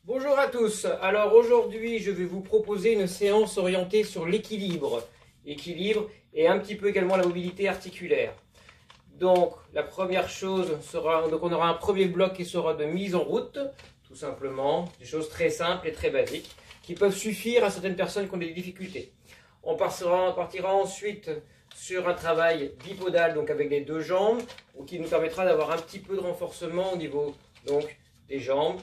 Bonjour à tous. Alors aujourd'hui, je vais vous proposer une séance orientée sur l'équilibre. L'équilibre et un petit peu également la mobilité articulaire. Donc la première chose sera, on aura un premier bloc qui sera de mise en route, tout simplement, des choses très simples et très basiques qui peuvent suffire à certaines personnes qui ont des difficultés. On partira ensuite sur un travail bipodal, donc avec les deux jambes, qui nous permettra d'avoir un petit peu de renforcement au niveau donc des jambes.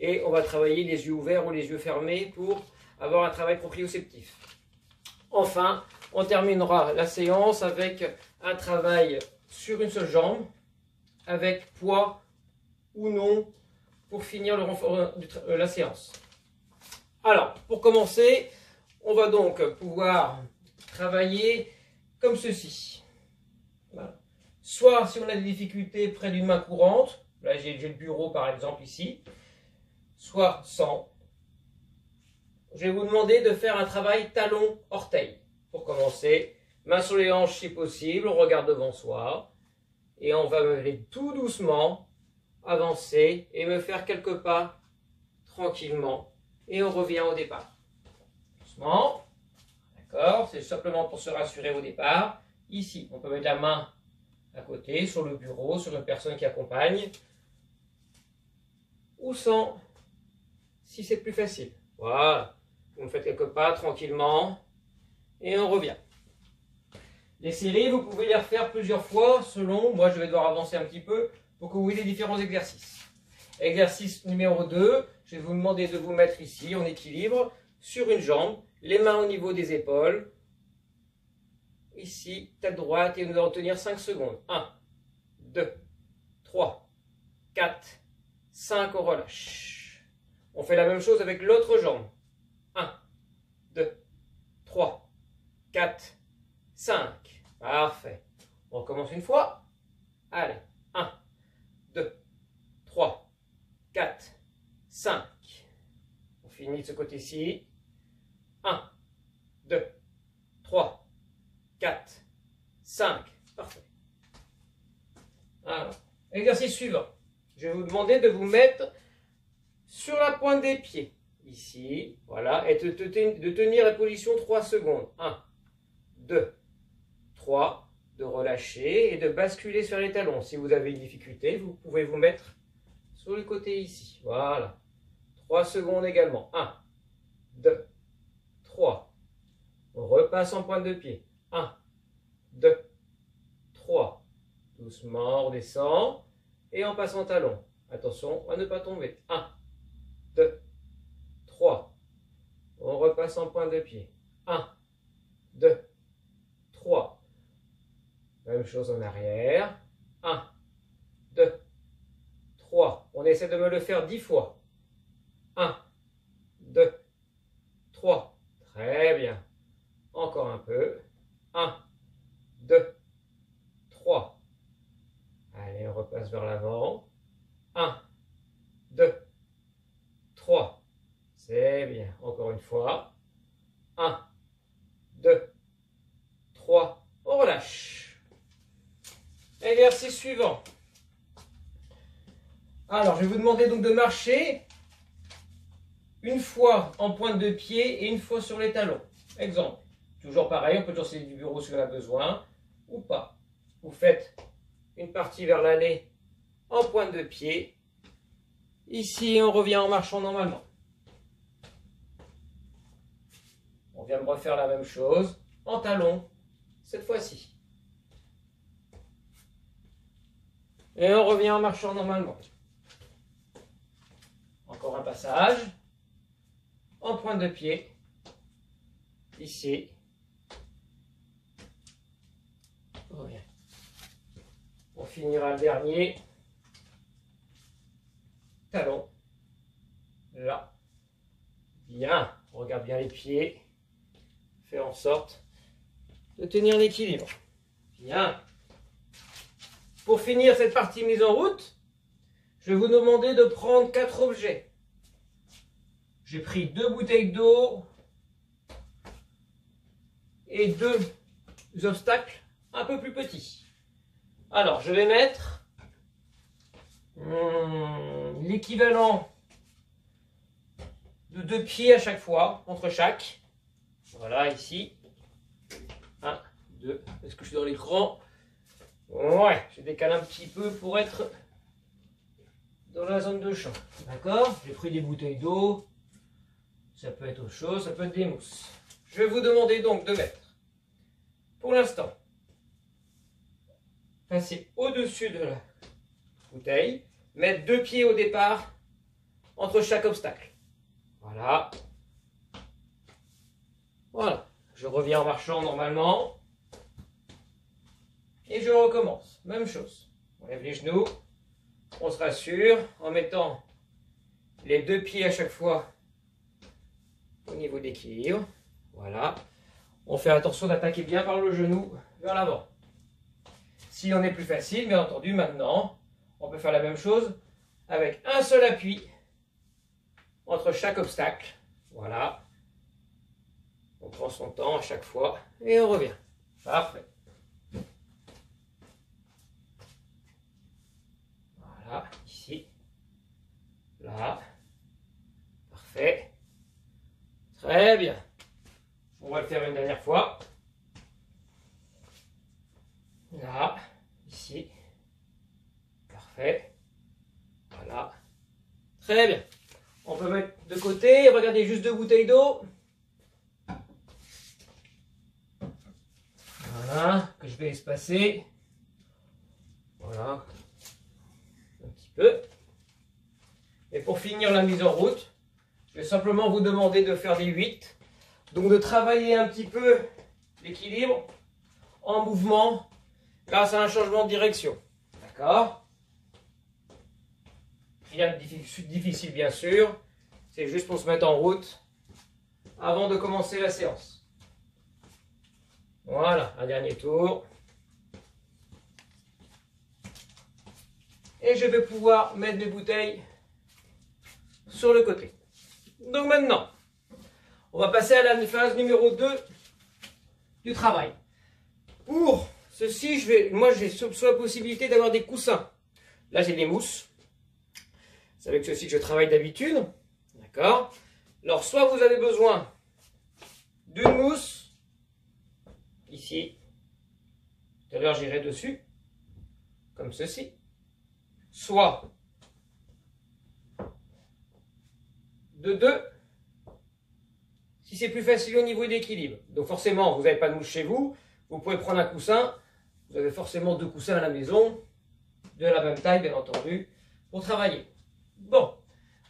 Et on va travailler les yeux ouverts ou les yeux fermés pour avoir un travail proprioceptif. Enfin, on terminera la séance avec un travail sur une seule jambe, avec poids ou non, pour finir la séance. Alors, pour commencer, on va donc pouvoir travailler comme ceci. Voilà. Soit si on a des difficultés près d'une main courante, là j'ai le bureau par exemple ici, soit sans. Je vais vous demander de faire un travail talon-orteil. Pour commencer, main sur les hanches si possible, on regarde devant soi. Et on va me aller tout doucement, avancer et me faire quelques pas tranquillement. Et on revient au départ. Doucement. D'accord? C'est simplement pour se rassurer au départ. Ici, on peut mettre la main à côté, sur le bureau, sur une personne qui accompagne. Ou sans, si c'est plus facile. Voilà. Vous me faites quelques pas tranquillement. Et on revient. Les séries, vous pouvez les refaire plusieurs fois selon, moi je vais devoir avancer un petit peu pour que vous voyez les différents exercices. Exercice numéro 2, je vais vous demander de vous mettre ici en équilibre sur une jambe, les mains au niveau des épaules. Ici, tête droite et nous allons tenir 5 secondes. 1, 2, 3, 4, 5, on relâche. On fait la même chose avec l'autre jambe. 1, 2, 3, 4, 5. Parfait. On recommence une fois. Allez. 1, 2, 3, 4, 5. On finit de ce côté-ci. 1, 2, 3, 4, 5. Parfait. Alors, exercice suivant. Je vais vous demander de vous mettre sur la pointe des pieds. Ici, voilà, et de tenir la position 3 secondes. 1, 2, 3, de relâcher et de basculer sur les talons. Si vous avez une difficulté, vous pouvez vous mettre sur le côté ici. Voilà. 3 secondes également. 1, 2, 3. On repasse en pointe de pied. 1, 2, 3. Doucement, on descend et on passe en talon. Attention à ne pas tomber. 1, 2, 3. On repasse en pointe de pied. 1, 2, 3. Même chose en arrière. 1, 2, 3. On essaie de me le faire 10 fois. 1, 2, 3. Très bien. Encore un peu. 1, 2, 3. Allez, on repasse vers l'avant. 1, 2, 3. C'est bien. Encore une fois. 1, 2, 3. On relâche. Exercice suivant. Alors, je vais vous demander donc de marcher une fois en pointe de pied et une fois sur les talons. Exemple. Toujours pareil, on peut toujours sortir du bureau si on a besoin ou pas. Vous faites une partie vers l'allée en pointe de pied. Ici, on revient en marchant normalement. On vient de refaire la même chose en talons cette fois-ci. Et on revient en marchant normalement. Encore un passage. En pointe de pied. Ici. On revient. On finira le dernier. Talon. Là. Bien. On regarde bien les pieds. Fait en sorte de tenir l'équilibre. Bien. Pour finir cette partie mise en route, je vais vous demander de prendre 4 objets. J'ai pris 2 bouteilles d'eau et 2 obstacles un peu plus petits. Alors, je vais mettre l'équivalent de 2 pieds à chaque fois, entre chaque. Voilà, ici. 1, 2. Est-ce que je suis dans l'écran? Ouais, je décale un petit peu pour être dans la zone de champ. D'accord? J'ai pris des bouteilles d'eau. Ça peut être autre chose, ça peut être des mousses. Je vais vous demander donc de mettre, pour l'instant, passer au-dessus de la bouteille, mettre 2 pieds au départ entre chaque obstacle. Voilà. Voilà. Je reviens en marchant normalement. Et je recommence. Même chose. On lève les genoux. On se rassure en mettant les 2 pieds à chaque fois au niveau d'équilibre. Voilà. On fait attention d'attaquer bien par le genou vers l'avant. Si on est plus facile, bien entendu, maintenant, on peut faire la même chose avec un seul appui entre chaque obstacle. Voilà. On prend son temps à chaque fois et on revient. Parfait. Voilà, ici. Là. Parfait. Très bien. On va le faire une dernière fois. Là, ici. Parfait. Voilà. Très bien. On peut mettre de côté. Regardez, juste 2 bouteilles d'eau. Voilà, que je vais espacer. Voilà. Un petit peu. Et pour finir la mise en route, je vais simplement vous demander de faire des 8. Donc de travailler un petit peu l'équilibre en mouvement grâce à un changement de direction. D'accord? Rien de difficile bien sûr. C'est juste pour se mettre en route avant de commencer la séance. Voilà, un dernier tour. Et je vais pouvoir mettre mes bouteilles sur le côté. Donc maintenant, on va passer à la phase numéro 2 du travail. Pour ceci, moi j'ai soit la possibilité d'avoir des coussins. Là j'ai des mousses. C'est avec ceci que je travaille d'habitude. D'accord? Alors soit vous avez besoin d'une mousse, ici. Tout à l'heure j'irai dessus, comme ceci. Soit de 2, si c'est plus facile au niveau d'équilibre. Donc forcément, vous n'avez pas de mousse chez vous, vous pouvez prendre un coussin. Vous avez forcément 2 coussins à la maison, de la même taille bien entendu, pour travailler. Bon,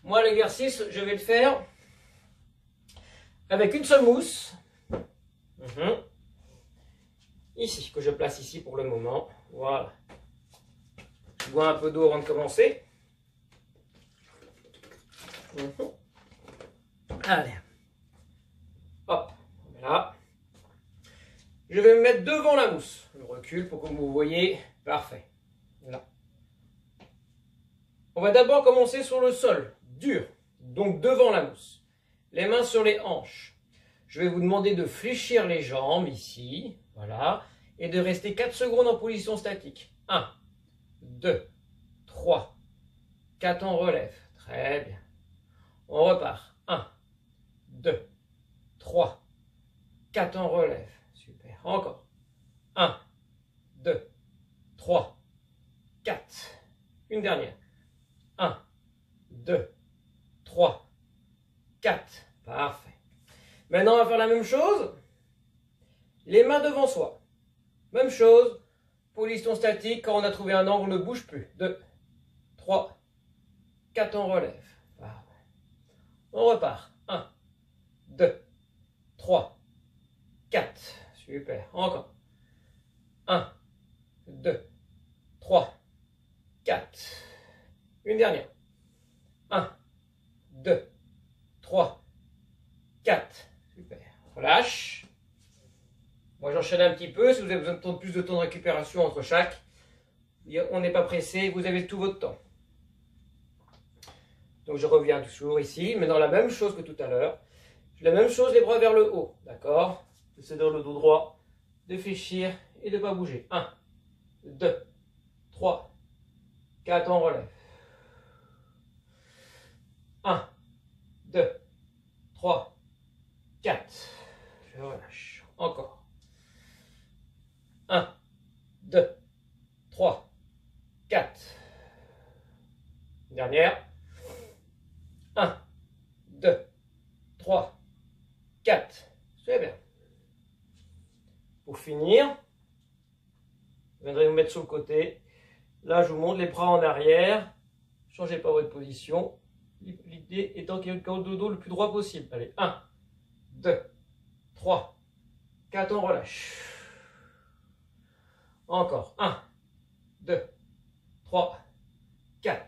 moi l'exercice, je vais le faire avec une seule mousse. Ici, que je place ici pour le moment. Voilà. Je bois un peu d'eau avant de commencer. Allez. Hop, voilà. Je vais me mettre devant la mousse. Je recule pour que vous voyez. Parfait. Là. On va d'abord commencer sur le sol, dur. Donc devant la mousse. Les mains sur les hanches. Je vais vous demander de fléchir les jambes ici. Voilà. Et de rester 4 secondes en position statique. 1, 2, 3, 4, on relève. Très bien. On repart. 1, 2, 3, 4, on relève. Super. Encore. 1, 2, 3, 4. Une dernière. 1, 2, 3, 4. Parfait. Maintenant, on va faire la même chose. Les mains devant soi. Même chose. Position statique. Quand on a trouvé un angle, on ne bouge plus. 2, 3, 4, on relève. Parfait. On repart. 1, 2, 3, 4. Super. Encore. 1, 2, 3, 4. Une dernière. 1, 2, 3, 4. Super. Relâche. Moi, j'enchaîne un petit peu. Si vous avez besoin de plus de temps de récupération entre chaque, on n'est pas pressé. Vous avez tout votre temps. Donc, je reviens toujours ici, mais dans la même chose que tout à l'heure. La même chose, les bras vers le haut. D'accord? C'est dans le dos droit de fléchir et de ne pas bouger. 1, 2, 3, 4, on relève. 1, 2, 3, 4. Je relâche. Encore. 1, 2, 3, 4. Dernière. 1, 2, 3, 4. C'est bien. Pour finir, vous viendrez vous mettre sur le côté. Là, je vous montre les bras en arrière. Changez pas votre position. L'idée étant qu'il y ait le dos le plus droit possible. Allez, 1, 2, 3, 4, on relâche. Encore. 1, 2, 3, 4.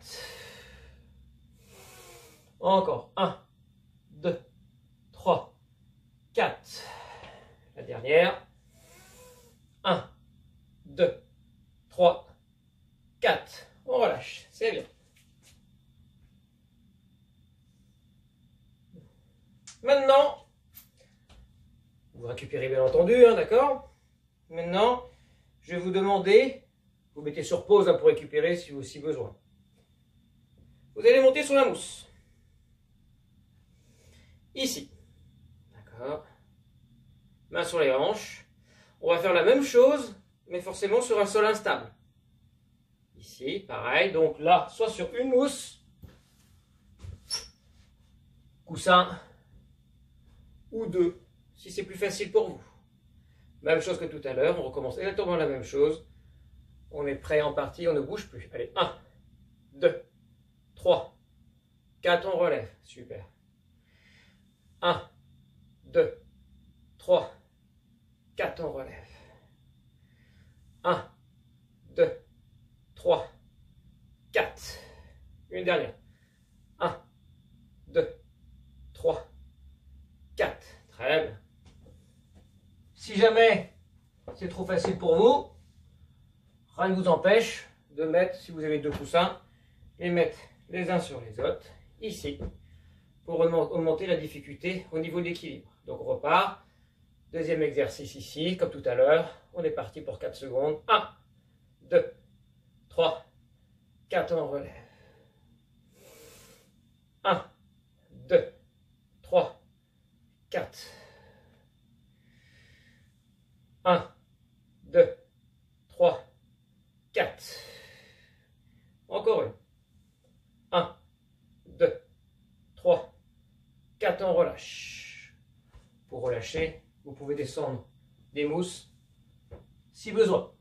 Encore. 1, 2, 3, 4. La dernière. 1, 2, 3, 4. On relâche. C'est bien. Maintenant, vous récupérez bien entendu, hein, d'accord? Maintenant, je vais vous demander, vous mettez sur pause hein, pour récupérer si besoin. Vous allez monter sur la mousse. Ici. D'accord. Main sur les hanches. On va faire la même chose, mais forcément sur un sol instable. Ici, pareil. Donc là, soit sur une mousse, coussin, ou deux, si c'est plus facile pour vous. Même chose que tout à l'heure, on recommence exactement la même chose. On est prêt en partie, on ne bouge plus. Allez, 1, 2, 3, 4, on relève. Super. 1, 2, 3, 4, on relève. 1, 2, 3, 4. Une dernière. 1, 2, 3, 4. Très bien. Si jamais c'est trop facile pour vous, rien ne vous empêche de mettre, si vous avez deux coussins, les mettre les uns sur les autres, ici, pour augmenter la difficulté au niveau de l'équilibre. Donc on repart. Deuxième exercice ici, comme tout à l'heure. On est parti pour 4 secondes. 1, 2, 3, 4, on relève. 1, 2, 3, 4. 1, 2, 3, 4. Encore une. 1, 2, 3, 4, on relâche. Pour relâcher, vous pouvez descendre des mousses si besoin.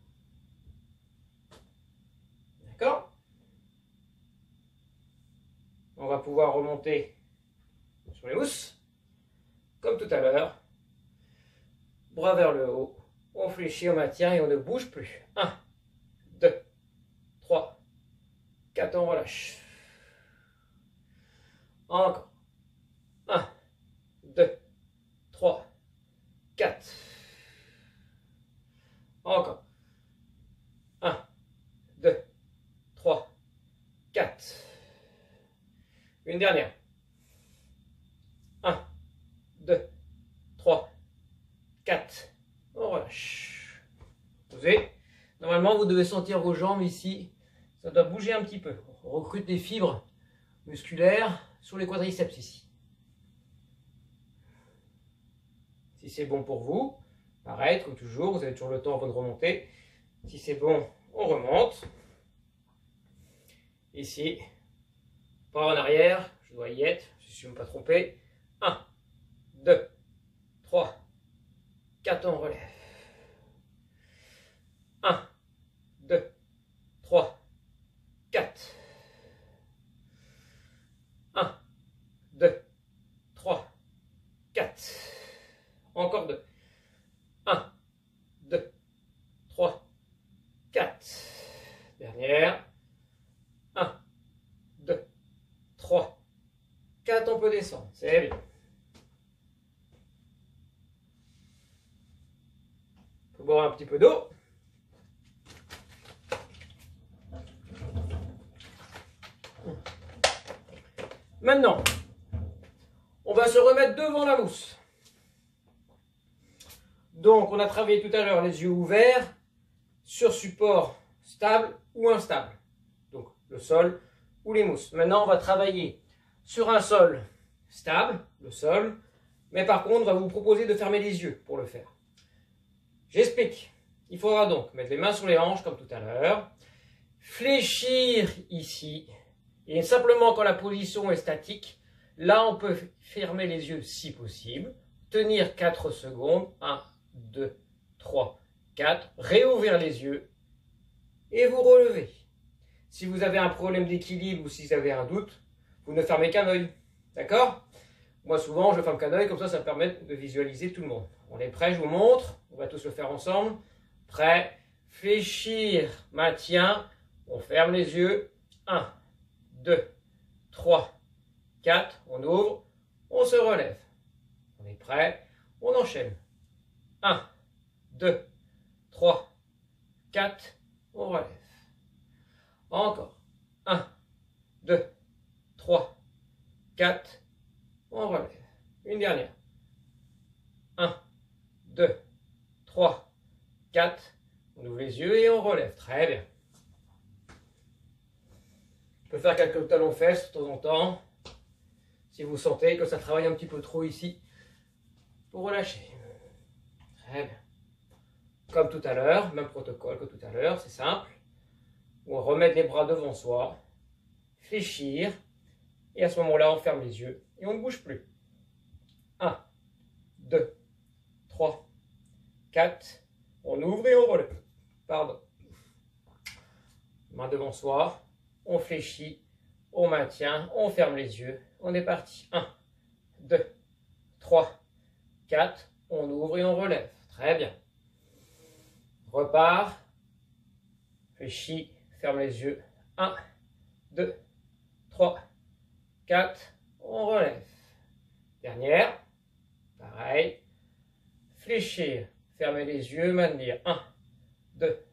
D'accord? On va pouvoir remonter sur les mousses, comme tout à l'heure. Bras vers le haut. On fléchit, on maintient et on ne bouge plus. 1, 2, 3, 4, on relâche. Encore. 1, 2, 3, 4. Encore. 1, 2, 3, 4. Une dernière. 1, 2, 3, 4. On relâche. Posez. Normalement, vous devez sentir vos jambes ici. Ça doit bouger un petit peu. On recrute des fibres musculaires sur les quadriceps ici. Si c'est bon pour vous, pareil, comme toujours, vous avez toujours le temps avant de remonter. Si c'est bon, on remonte. Ici, pas en arrière, je dois y être, je ne suis même pas trompé. 1, 2, 3, 4, on relève. 1, 2, 3, 4. 1, 2, 3, 4. Encore 2. 1, 2, 3, 4. Dernière. 1, 2, 3, 4. On peut descendre. C'est bien. On peut boire un petit peu d'eau. Maintenant, on va se remettre devant la mousse. Donc, on a travaillé tout à l'heure les yeux ouverts sur support stable ou instable. Donc, le sol ou les mousses. Maintenant, on va travailler sur un sol stable, le sol. Mais par contre, on va vous proposer de fermer les yeux pour le faire. J'explique. Il faudra donc mettre les mains sur les hanches comme tout à l'heure. Fléchir ici. Et simplement quand la position est statique, là on peut fermer les yeux si possible. Tenir 4 secondes. 1, 2, 3, 4. Réouvrir les yeux. Et vous relevez. Si vous avez un problème d'équilibre ou si vous avez un doute, vous ne fermez qu'un œil. D'accord? Moi souvent je ferme qu'un œil, comme ça me permet de visualiser tout le monde. On est prêt, je vous montre. On va tous le faire ensemble. Prêt? Fléchir, maintien. On ferme les yeux. 1, 2, 3, 4. On ouvre. On se relève. On est prêt? On enchaîne. 1, 2, 3, 4. On relève. Encore. 1, 2, 3, 4. On relève. Une dernière. 1, 2, 3, 4. On ouvre les yeux et on relève. Très bien. On peut faire quelques talons-fesses de temps en temps. Si vous sentez que ça travaille un petit peu trop ici, pour relâcher. Très bien. Comme tout à l'heure, même protocole que tout à l'heure, c'est simple. On va remettre les bras devant soi, fléchir, et à ce moment-là, on ferme les yeux et on ne bouge plus. 1, 2, 3, 4, on ouvre et on relève. Pardon. Main devant soi, on fléchit, on maintient, on ferme les yeux. On est parti. 1, 2, 3, 4, on ouvre et on relève. Très bien. Repart, fléchit, ferme les yeux. 1, 2, 3, 4, on relève. Dernière, pareil. Fléchir, fermer les yeux, maintenir. 1, 2,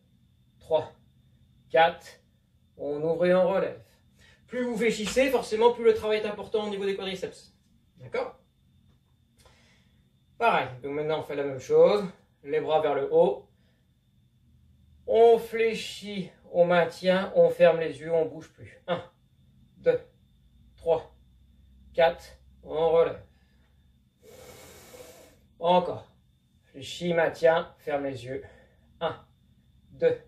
3, 4, on ouvre et on relève. Plus vous fléchissez, forcément, plus le travail est important au niveau des quadriceps. D'accord? Pareil, donc maintenant on fait la même chose. Les bras vers le haut. On fléchit, on maintient, on ferme les yeux, on ne bouge plus. 1, 2, 3, 4, on relève. Encore. Fléchis, maintient, ferme les yeux. 1, 2,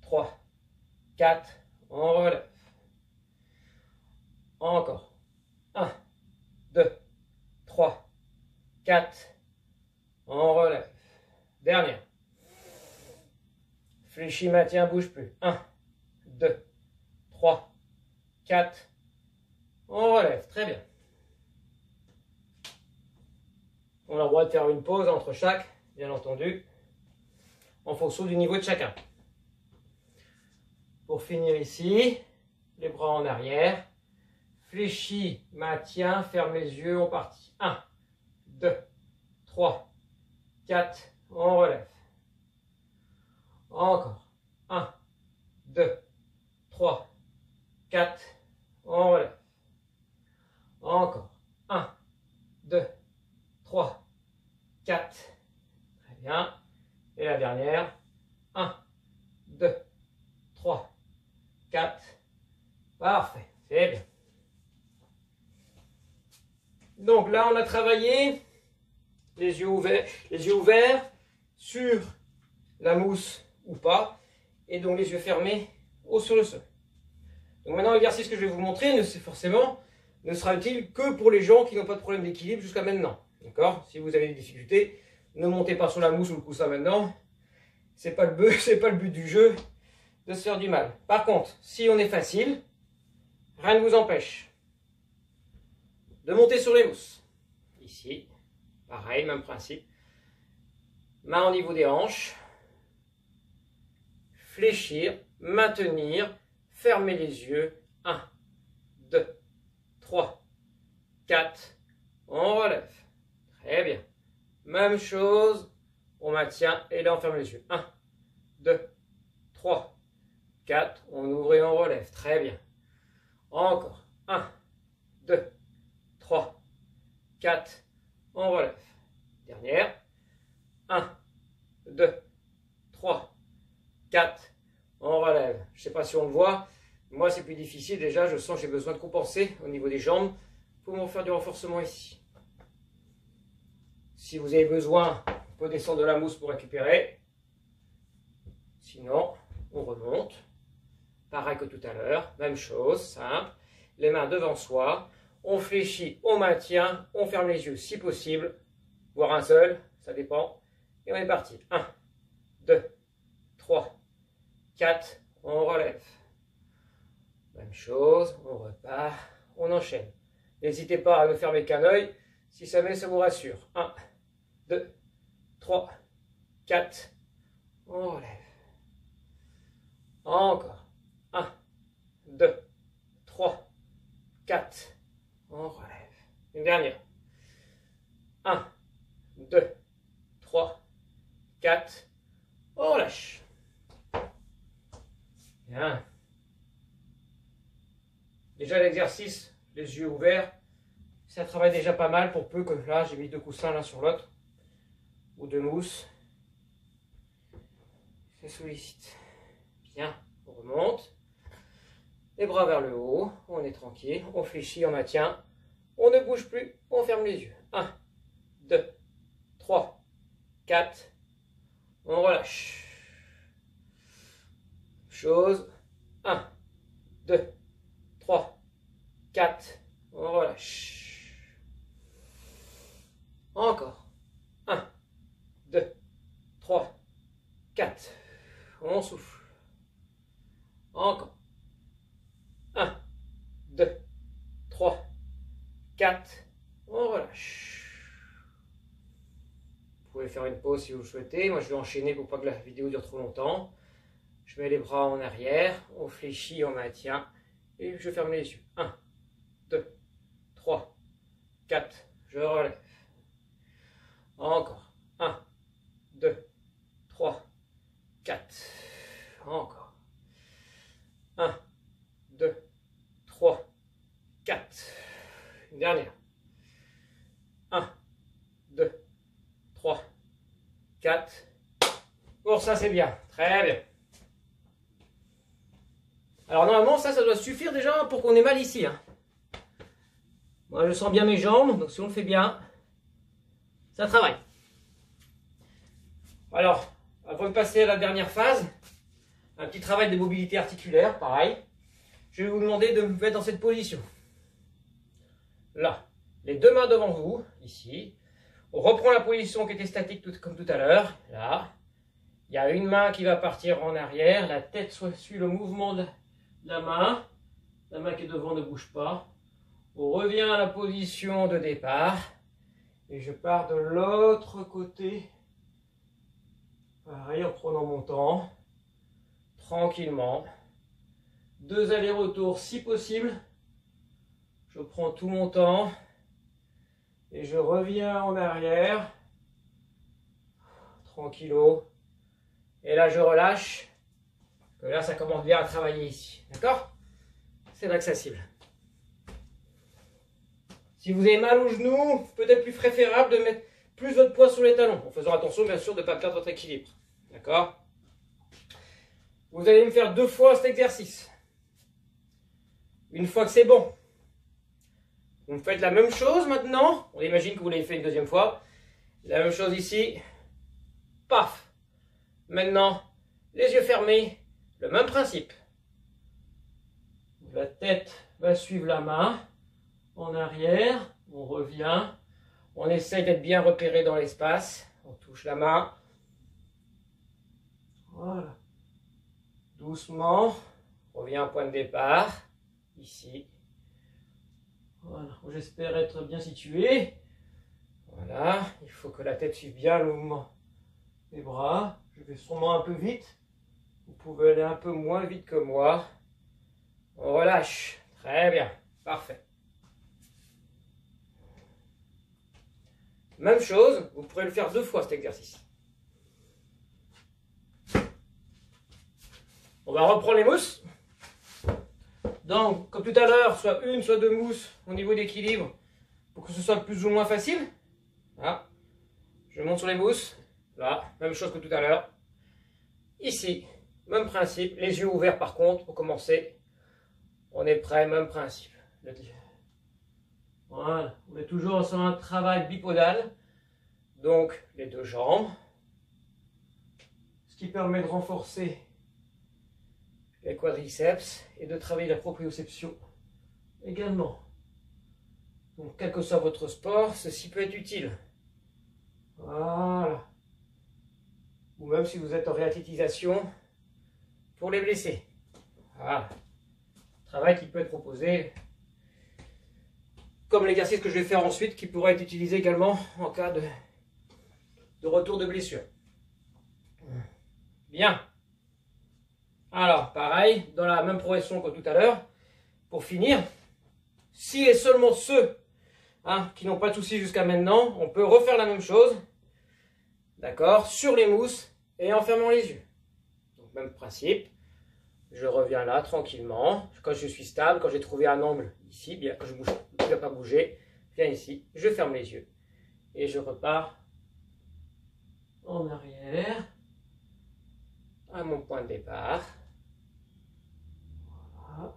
3, 4, on relève. Encore. 1, 2, 3, 4, on relève. Dernière. Fléchis, maintien, bouge plus. 1, 2, 3, 4, on relève. Très bien. On a le droit de faire une pause entre chaque, bien entendu, en fonction du niveau de chacun. Pour finir ici, les bras en arrière. Fléchis, maintien, ferme les yeux, on partit. 1, 2, 3, 4, on relève. Encore. 1, 2, 3, 4, on relève. Encore. 1, 2, 3, 4. Très bien. Et la dernière. 1, 2, 3, 4. Parfait. C'est bien. Donc là, on a travaillé les yeux ouverts sur la mousse ou pas, et donc les yeux fermés sur le sol. Donc maintenant, l'exercice que je vais vous montrer ne sera utile que pour les gens qui n'ont pas de problème d'équilibre jusqu'à maintenant. D'accord? Si vous avez des difficultés, ne montez pas sur la mousse ou le coussin maintenant. C'est pas le but du jeu de se faire du mal. Par contre, si on est facile, rien ne vous empêche de monter sur les mousses. Ici, pareil, même principe. Main au niveau des hanches. Fléchir, maintenir, fermer les yeux. 1, 2, 3, 4, on relève. Très bien. Même chose, on maintient et là on ferme les yeux. 1, 2, 3, 4, on ouvre et on relève. Très bien. Encore. 1, 2, 3, 4, on relève. Dernière. 1, 2, 3, 4, on relève. Je ne sais pas si on le voit. Moi, c'est plus difficile. Déjà, je sens que j'ai besoin de compenser au niveau des jambes pour me faire du renforcement ici. Si vous avez besoin, on peut descendre de la mousse pour récupérer. Sinon, on remonte. Pareil que tout à l'heure, même chose, simple. Les mains devant soi. On fléchit, on maintient, on ferme les yeux si possible. Voire un seul, ça dépend. Et on est parti. 1, 2, 3, 4, on relève. Même chose, on repart, on enchaîne. N'hésitez pas à ne fermer qu'un œil, si jamais ça vous rassure. 1, 2, 3, 4, on relève. Encore. 1, 2, 3, 4, on relève. Une dernière. 1, 2, 3, 4, on relâche. Bien. Déjà l'exercice, les yeux ouverts, ça travaille déjà pas mal pour peu que là j'ai mis 2 coussins l'un sur l'autre ou 2 mousses. Ça sollicite. Bien, on remonte. Les bras vers le haut, on est tranquille, on fléchit, on maintient. On ne bouge plus, on ferme les yeux. 1, 2, 3, 4, on relâche. Chose. 1, 2, 3, 4, on relâche. Encore. 1, 2, 3, 4, on souffle. Encore. 1, 2, 3, 4, on relâche. Vous pouvez faire une pause si vous le souhaitez. Moi, je vais enchaîner pour pas que la vidéo dure trop longtemps. Je mets les bras en arrière, on fléchit, on maintient, et je ferme les yeux. 1, 2, 3, 4, je relève. Encore. 1, 2, 3, 4. Encore. 1, 2, 3, 4. Une dernière. 1, 2, 3, 4. Bon, ça c'est bien. Très bien. Alors normalement, ça doit suffire déjà pour qu'on ait mal ici. Hein. Moi, je sens bien mes jambes, donc si on le fait bien, ça travaille. Alors, avant de passer à la dernière phase, un petit travail de mobilité articulaire, pareil. Je vais vous demander de me mettre dans cette position. Là, les 2 mains devant vous, ici. On reprend la position qui était statique comme tout à l'heure. Là, il y a une main qui va partir en arrière, la tête suit le mouvement de la main qui est devant ne bouge pas. On revient à la position de départ et je pars de l'autre côté. Pareil, en prenant mon temps, tranquillement. 2 allers-retours si possible. Je prends tout mon temps et je reviens en arrière, tranquillo. Et là, je relâche. Que là, ça commence bien à travailler ici. D'accord? C'est là que ça cible. Si vous avez mal aux genoux, peut-être plus préférable de mettre plus votre poids sur les talons, en faisant attention, bien sûr, de ne pas perdre votre équilibre. D'accord? Vous allez me faire 2 fois cet exercice. Une fois que c'est bon, vous me faites la même chose maintenant. On imagine que vous l'avez fait une 2e fois. La même chose ici. Paf! Maintenant, les yeux fermés. Le même principe. La tête va suivre la main. En arrière, on revient. On essaye d'être bien repéré dans l'espace. On touche la main. Voilà. Doucement. On revient au point de départ. Ici. Voilà. J'espère être bien situé. Voilà. Il faut que la tête suive bien le mouvement des bras. Je vais sûrement un peu vite. Vous pouvez aller un peu moins vite que moi. On relâche. Très bien. Parfait. Même chose, vous pourrez le faire 2 fois cet exercice. On va reprendre les mousses. Donc, comme tout à l'heure, soit 1, soit 2 mousses au niveau d'équilibre pour que ce soit plus ou moins facile. Là. Je monte sur les mousses. Là, même chose que tout à l'heure. Ici. Même principe, les yeux ouverts par contre, pour commencer. On est prêt, même principe. Voilà, on est toujours sur un travail bipodal, donc les deux jambes, ce qui permet de renforcer les quadriceps et de travailler la proprioception également. Donc, quel que soit votre sport, ceci peut être utile. Voilà. Ou même si vous êtes en réathlétisation pour les blessés. Voilà. Travail qui peut être proposé comme l'exercice que je vais faire ensuite, qui pourra être utilisé également en cas de retour de blessure. Bien. Alors, pareil, dans la même progression que tout à l'heure, pour finir, si et seulement ceux qui n'ont pas de soucis jusqu'à maintenant, on peut refaire la même chose, d'accord, sur les mousses et en fermant les yeux. Donc, même principe, je reviens là tranquillement, quand je suis stable, quand j'ai trouvé un angle ici, bien, je bouge, je ne vais pas bouger, je viens ici, je ferme les yeux et je repars en arrière à mon point de départ. Voilà.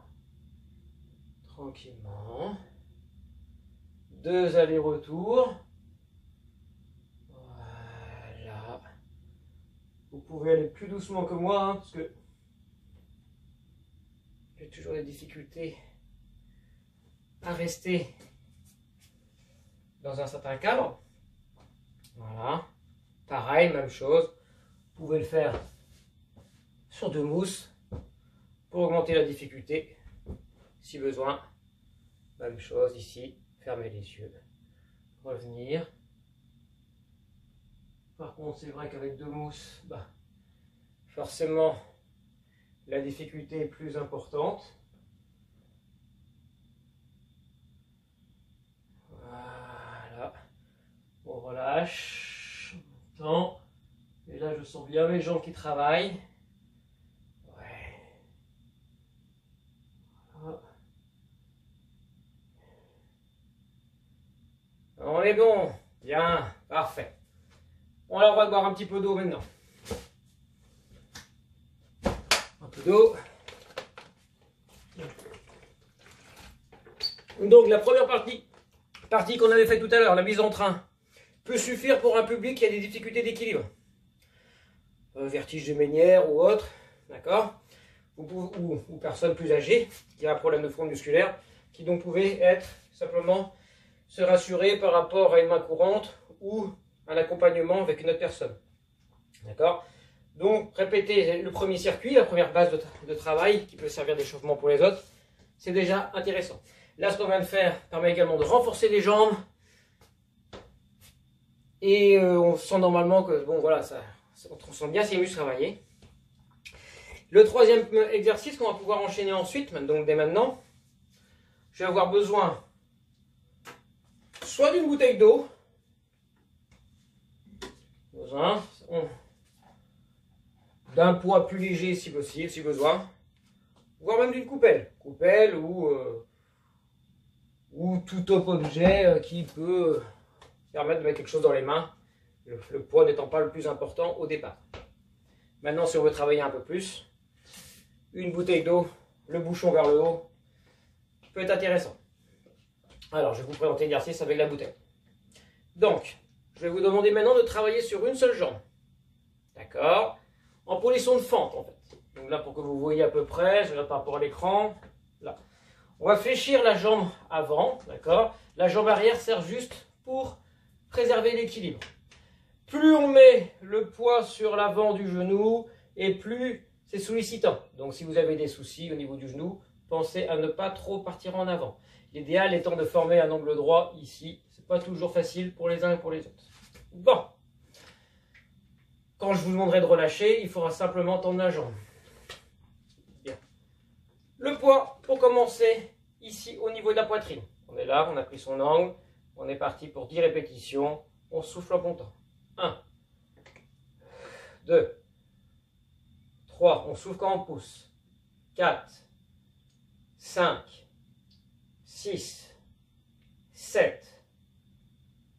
Tranquillement. 2 allers-retours. Voilà. Vous pouvez aller plus doucement que moi, parce que j'ai toujours des difficultés à rester dans un certain cadre. Voilà. Pareil, même chose. Vous pouvez le faire sur 2 mousses pour augmenter la difficulté si besoin. Même chose ici. Fermez les yeux. Revenir. Par contre, c'est vrai qu'avec 2 mousses, forcément, la difficulté est plus importante. Voilà. On relâche. Et là, je sens bien mes jambes qui travaillent. Ouais. Voilà. On est bon. Bien. Parfait. On a le droit de boire un petit peu d'eau maintenant. Un peu d'eau. Donc, la première partie qu'on avait faite tout à l'heure, la mise en train, peut suffire pour un public qui a des difficultés d'équilibre. Vertige de Ménière ou autre, d'accord, ou personne plus âgée qui a un problème de fonds musculaire, qui donc pouvait être simplement se rassurer par rapport à une main courante ou un accompagnement avec une autre personne. D'accord. Donc, répéter le premier circuit, la première base de travail qui peut servir d'échauffement pour les autres, c'est déjà intéressant. Là, ce qu'on vient de faire permet également de renforcer les jambes. Et on sent normalement que, bon voilà, on sent bien ces muscles travailler. Le troisième exercice qu'on va pouvoir enchaîner ensuite, donc dès maintenant, je vais avoir besoin soit d'une bouteille d'eau, d'un poids plus léger si possible, si besoin, voire même d'une coupelle. Coupelle ou tout autre objet qui peut permettre de mettre quelque chose dans les mains, le poids n'étant pas le plus important au départ. Maintenant, si on veut travailler un peu plus, une bouteille d'eau, le bouchon vers le haut, peut être intéressant. Alors, je vais vous présenter l'exercice avec la bouteille. Donc, je vais vous demander maintenant de travailler sur une seule jambe. D'accord? En position de fente, en fait. Donc là, pour que vous voyez à peu près, je regarde par rapport à l'écran. Là. On va fléchir la jambe avant, d'accord? La jambe arrière sert juste pour préserver l'équilibre. Plus on met le poids sur l'avant du genou, et plus c'est sollicitant. Donc si vous avez des soucis au niveau du genou, pensez à ne pas trop partir en avant. L'idéal étant de former un angle droit ici. C'est pas toujours facile pour les uns et pour les autres. Bon. Quand je vous demanderai de relâcher, il faudra simplement tendre la jambe. Bien. Le poids, pour commencer, ici au niveau de la poitrine. On est là, on a pris son angle. On est parti pour 10 répétitions. On souffle en comptant. 1, 2, 3. On souffle quand on pousse. 4, 5, 6, 7,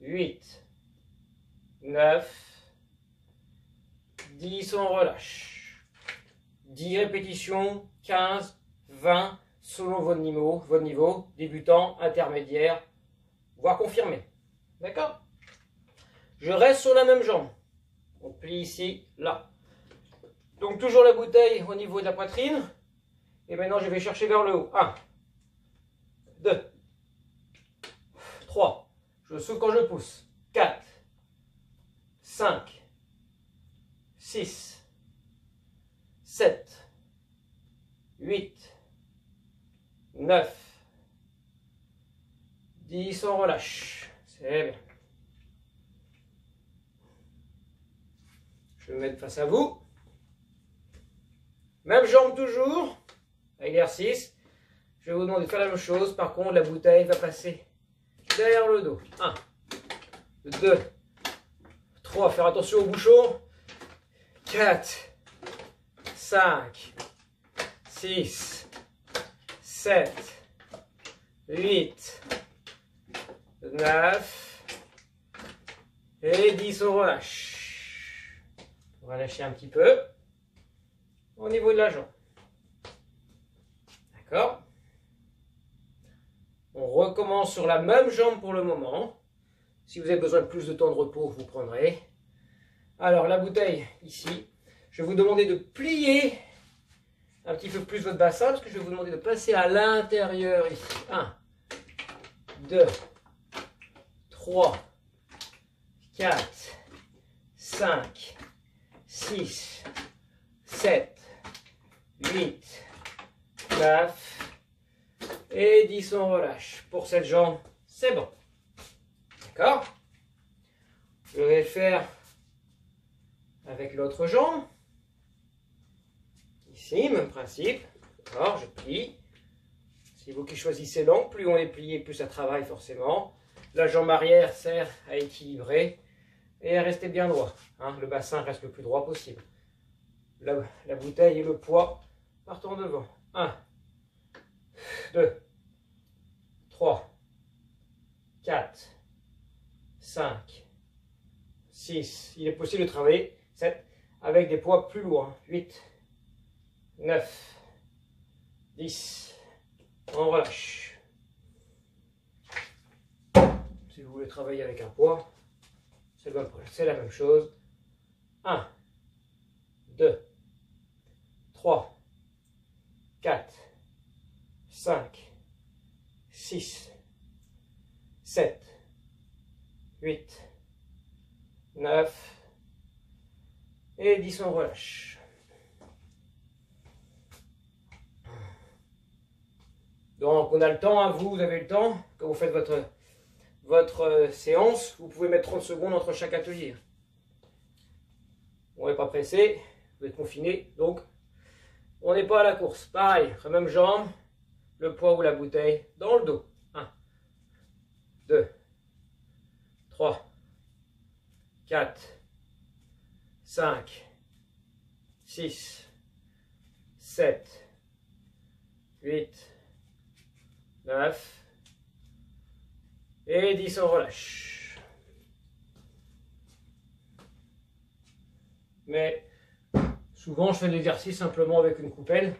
8, 9, 10, on relâche. 10 répétitions, 15, 20, selon votre niveau, débutant, intermédiaire voire confirmé. D'accord? Je reste sur la même jambe. On plie ici, là. Donc toujours la bouteille au niveau de la poitrine. Et maintenant je vais chercher vers le haut. 1, 2, 3. Je souffle quand je pousse. 4, 5, 6, 7, 8, 9, 10, on relâche. C'est bien. Je vais me mettre face à vous. Même jambe toujours. Exercice. Je vais vous demander de faire la même chose. Par contre, la bouteille va passer derrière le dos. 1, 2, 3. Faire attention au bouchon. 4, 5, 6, 7, 8, 9 et 10. On relâche. On va lâcher un petit peu au niveau de la jambe. D'accord? On recommence sur la même jambe pour le moment. Si vous avez besoin de plus de temps de repos, vous prendrez. Alors, la bouteille, ici. Je vais vous demander de plier un petit peu plus votre bassin, parce que je vais vous demander de passer à l'intérieur ici. 1, 2, 3, 4, 5, 6, 7, 8, 9 et 10, on relâche. Pour cette jambe, c'est bon. D'accord? Je vais le faire avec l'autre jambe. Ici, même principe. D'accord, je plie. C'est vous qui choisissez l'angle. Plus on est plié, plus ça travaille forcément. La jambe arrière sert à équilibrer et à rester bien droit. Hein, le bassin reste le plus droit possible. La bouteille et le poids partent en devant. 1, 2, 3, 4, 5, 6. Il est possible de travailler 7 avec des poids plus lourds. 8, 9, 10. On relâche. Si vous voulez travailler avec un poids, c'est la même chose. 1, 2, 3, 4, 5, 6, 7, 8, 9 et 10, on relâche. Donc on a le temps, hein, vous avez le temps, quand vous faites votre séance, vous pouvez mettre 30 secondes entre chaque atelier. On n'est pas pressé, vous êtes confiné, donc on n'est pas à la course. Pareil, même jambe, le poids ou la bouteille dans le dos. 1, 2, 3, 4, 5, 6, 7, 8, 9 et 10, on relâche. Mais souvent je fais l'exercice simplement avec une coupelle,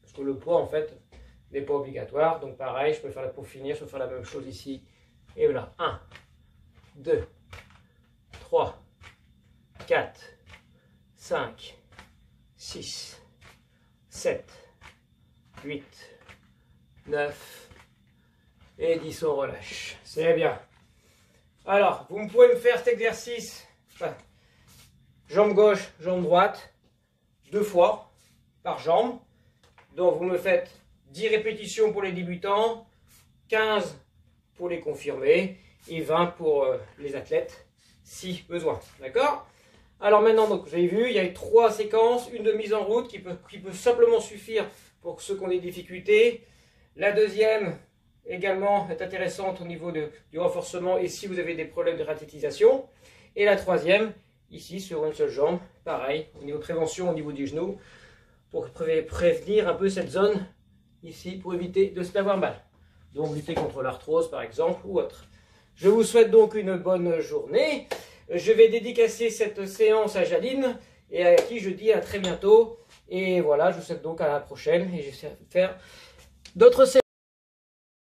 parce que le poids en fait n'est pas obligatoire. Donc pareil, je peux faire pour finir, je peux faire la même chose ici. Et voilà, 1, 2, 3, 4, 5, 6, 7, 8, 9 et 10, on relâche. C'est bien. Alors, vous pouvez me faire cet exercice, enfin, jambe gauche, jambe droite, 2 fois par jambe. Donc vous me faites 10 répétitions pour les débutants, 15 pour les confirmés et 20 pour les athlètes si besoin. D'accord? Alors maintenant, donc, vous avez vu, il y a eu 3 séquences, une de mise en route qui peut simplement suffire pour ceux qui ont des difficultés. La deuxième également est intéressante au niveau du renforcement et si vous avez des problèmes de ratétisation. Et la troisième, ici sur une seule jambe, pareil, au niveau de prévention, au niveau du genou, pour prévenir un peu cette zone ici pour éviter de se faire avoir mal. Donc lutter contre l'arthrose par exemple ou autre. Je vous souhaite donc une bonne journée. Je vais dédicacer cette séance à Jaline et à qui je dis à très bientôt. Et voilà, je vous souhaite donc à la prochaine et j'essaie de faire d'autres séances.